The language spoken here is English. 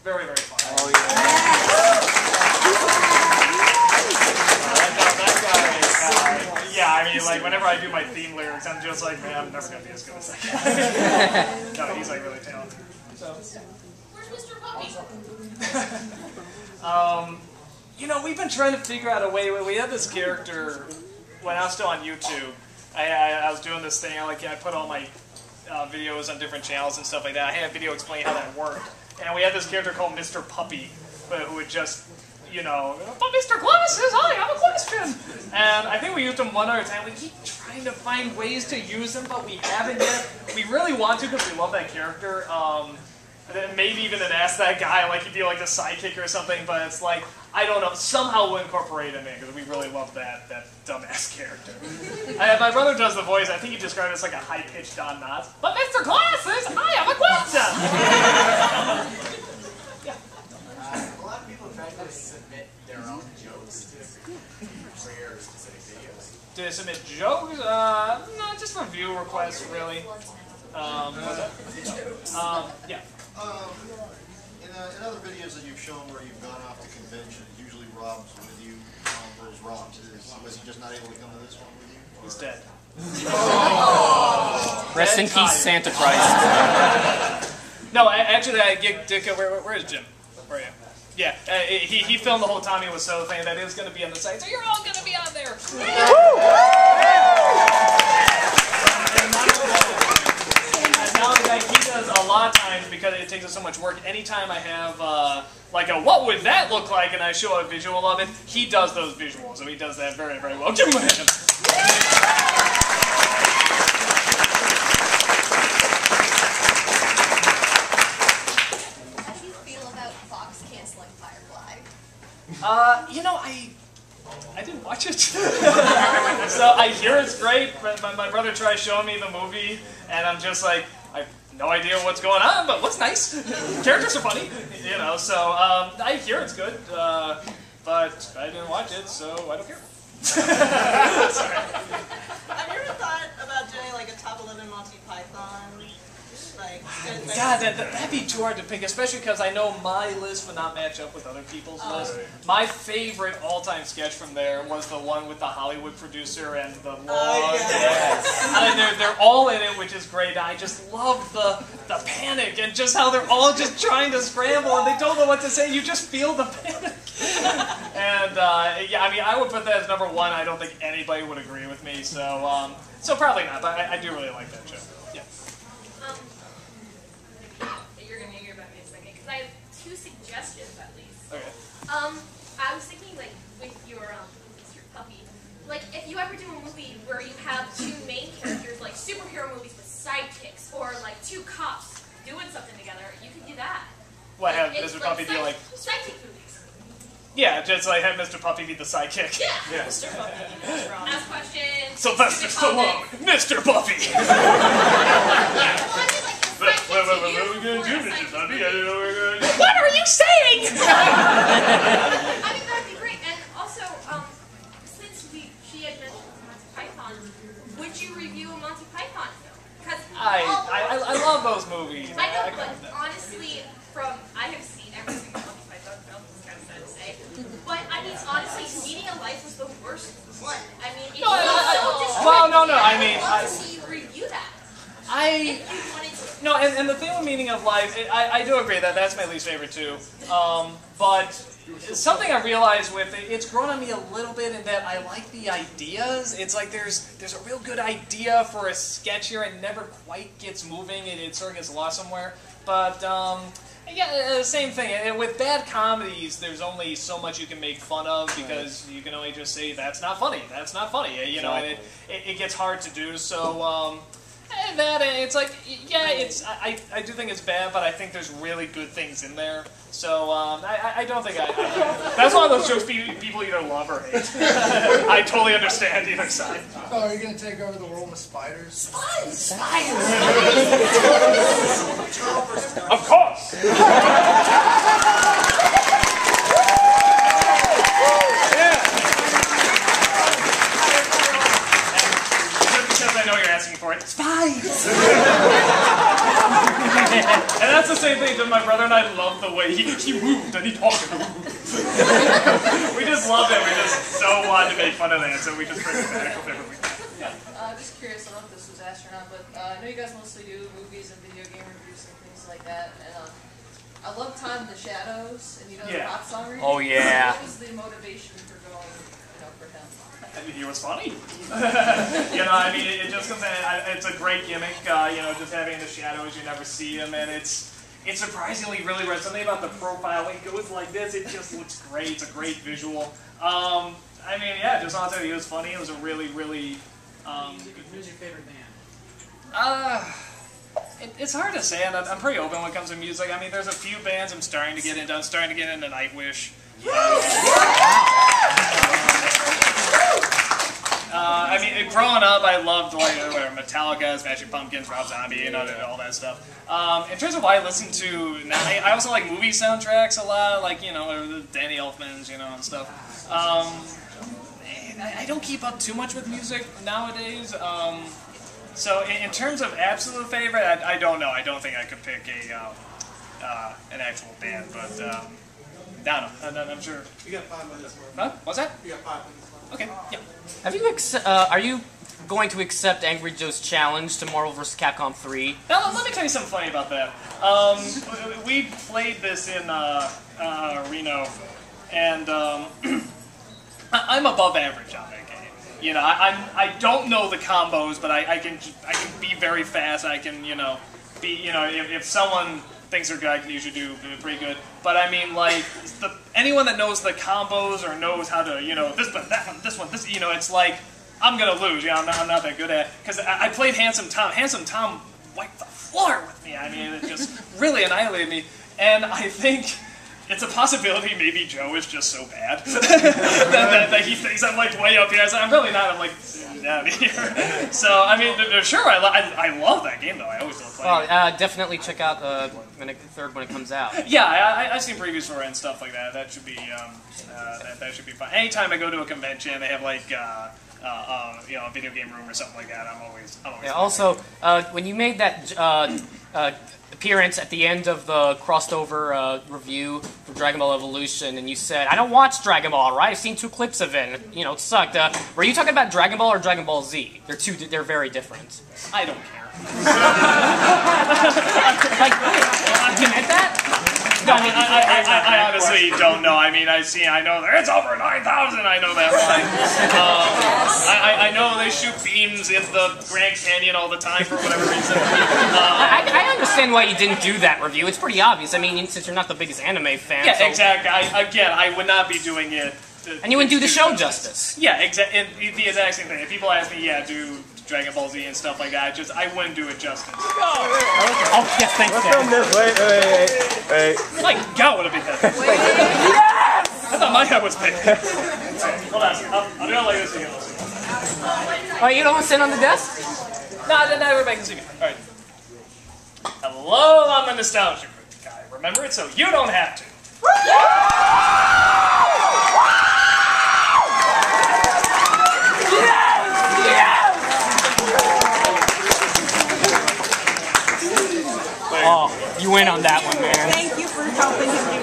Very, very fun. Oh, yeah. Yeah, I mean, like, whenever I do my theme lyrics, I'm just like, man, I'm never going to be as good as that guy. No, he's, like, really talented. So. Where's Mr. Puppy? You know, we've been trying to figure out a way. We had this character when I was still on YouTube. I was doing this thing. I put all my videos on different channels and stuff like that. I had a video explaining how that worked. And we had this character called Mr. Puppy, who would just, you know, but Mr. Glasses, I have a question. And I think we used him one other time. We keep trying to find ways to use him, but we haven't yet. We really want to because we love that character. Then maybe even ask that guy, like he'd be like the sidekick or something, but it's like, I don't know, somehow we'll incorporate him in, because we really love that dumbass character. My brother does the voice. I think he described it as like a high-pitched Don Knotts. But Mr. Glasses, I have a question! A lot of people try to submit their own jokes for your specific videos. To submit jokes? No, just review requests, really. Yeah. In other videos that you've shown where you've gone off to convention, usually Rob's with you on those Robs. Was he just not able to come to this one with you? Or? He's dead. Rest in peace, Santa Christ. No, actually, where is Jim? Where are you? Yeah, he filmed the whole time. He was so thinking that it was going to be on the site, so you're all going to be on there. He does a lot of times, because it takes us so much work. Anytime I have like a what would that look like, and I show a visual of it, he does those visuals, so he does that very, very well. Give him a hand. How do you feel about Fox canceling Firefly? You know, I didn't watch it. So I hear it's great. My brother tried showing me the movie, and I'm just like, I have no idea what's going on, but looks nice. Characters are funny, you know. So I hear it's good, but I didn't watch it, so I don't care. Sorry. Have you ever thought about doing like a top 11 Monty Python? Like, God, that'd be too hard to pick, especially because I know my list would not match up with other people's lists. My favorite all-time sketch from there was the one with the Hollywood producer and the law. They're all in it, which is great. I just love the panic and just how they're all just trying to scramble and they don't know what to say. You just feel the panic. And yeah, I mean, I would put that as number one. I don't think anybody would agree with me, so probably not. But I do really like that show. Yeah. You're going to hear about me in a second, because I have two suggestions at least. Okay. I was thinking, like, with your Mr. Puppy, like, if you ever do a movie where you have two main characters, like superhero movies with sidekicks, or like two cops doing something together, you could do that. What, have It's Mr. Puppy be like... sidekick movies. Yeah, just like have Mr. Puppy be the sidekick. Yeah. Mr. Puppy, that's wrong. Ask questions. Sylvester Stallone, Mr. Puppy. Well, I mean, like, the sidekick What are to we going to do, you, or Mr. sidekick Puppy? to I me. don't know what we're going to do. What are you saying? I mean, that'd be great. And also, since she had mentioned Monty Python, would you review a Monty Python film? Because I love those movies. I know, but honestly, I have seen every single Monty Python film. It's kind of sad to say, but I mean, honestly, Media Life was the worst one. I mean, it's so distracting. Well, no. I mean, I'd love to see you review that. If you wanted to. No, and the thing with Meaning of Life, I do agree that that's my least favorite too. But something I realized with it, it's grown on me a little bit in that I like the ideas. It's like there's a real good idea for a sketch here and never quite gets moving. It sort of gets lost somewhere. But yeah, same thing. And with bad comedies, there's only so much you can make fun of because you can only just say that's not funny. That's not funny. You know, and it gets hard to do. So. And it's like, yeah, I do think it's bad, but I think there's really good things in there. So I don't think that's one of those jokes people either love or hate. I totally understand either side. Oh, are you going to take over the world with spiders? Spiders! Of course! I know you're asking for it. Spies! And that's That's the same thing. My brother and I love the way he moved and he talked. We just loved it. We just so wanted to make fun of that, so we just bring it back with everything. Just curious, I don't know if this was asked or not, but I know you guys mostly do movies and video game reviews and things like that, and I love Time in the Shadows, and you know the pop song review. Oh, yeah. What was the motivation for going, for him? I mean, he was funny. I mean, it just comes in, it's a great gimmick, just having the shadows, you never see him, and it's surprisingly really rare. Something about the profile, when it goes like this, it just looks great. It's a great visual. I mean, yeah, just honestly, he was funny. It was a really, really... Who's your favorite band? It's hard to say, and I'm pretty open when it comes to music. I mean, there's a few bands I'm starting to get into. I'm starting to get into Nightwish. I mean, growing up, I loved Metallica, Smashing Pumpkins, Rob Zombie, all that stuff. In terms of what I listen to now, I also like movie soundtracks a lot, like Danny Elfman's, and stuff. I don't keep up too much with music nowadays. So in terms of absolute favorite, I don't know. I don't think I could pick an actual band, but I don't know. I'm sure. You got 5 minutes. Huh? What's that? You got 5 minutes. Okay. Yeah. Have you are you going to accept Angry Joe's challenge to Marvel vs. Capcom 3? Now, let me tell you something funny about that. We played this in Reno, and I'm above average on that game. I don't know the combos, but I can be very fast. I can be if someone thinks they're good, I can usually do pretty good. But I mean, like anyone that knows the combos or knows how to this one, that one, this one, this it's like I'm gonna lose. I'm not that good at it because I played Handsome Tom. Handsome Tom wiped the floor with me. I mean, it just really annihilated me. And I think it's a possibility maybe Joe is just so bad that he thinks I'm like way up here. I'm really not. I'm like down here. So I mean, sure, I love that game though. I always love playing. Well, definitely check out the third when it comes out. Yeah, I've seen previews for it and stuff like that. That should be that should be fun. Anytime I go to a convention, they have like a video game room or something like that. I'm always. Yeah. Also, when you made that appearance at the end of the crossed over review for Dragon Ball Evolution, and you said, "I don't watch Dragon Ball, right? I've seen 2 clips of it. And, it sucked." Were you talking about Dragon Ball or Dragon Ball Z? They're very different. I don't care. You meant that? No, I honestly don't know. I mean, I know it's over 9,000. I know that line. I know they shoot beams in the Grand Canyon all the time for whatever reason. I understand why you didn't do that review. It's pretty obvious. I mean, since you're not the biggest anime fan. Yeah, so... exactly. I would not be doing it. And you wouldn't do the show justice. Yeah, exactly. The exact same thing. If people ask me, do Dragon Ball Z and stuff like that, I wouldn't do it justice. Oh, yes, thanks, Dan. Wait. My God, would it be heavy? Yes! I thought my head was big. Hold on. I'll do it like this again. Oh, you don't want to sit on the desk? No, everybody can see me. All right. Hello, I'm a nostalgia guy. Remember it so you don't have to. Oh, you win on that one, man. Thank you for helping him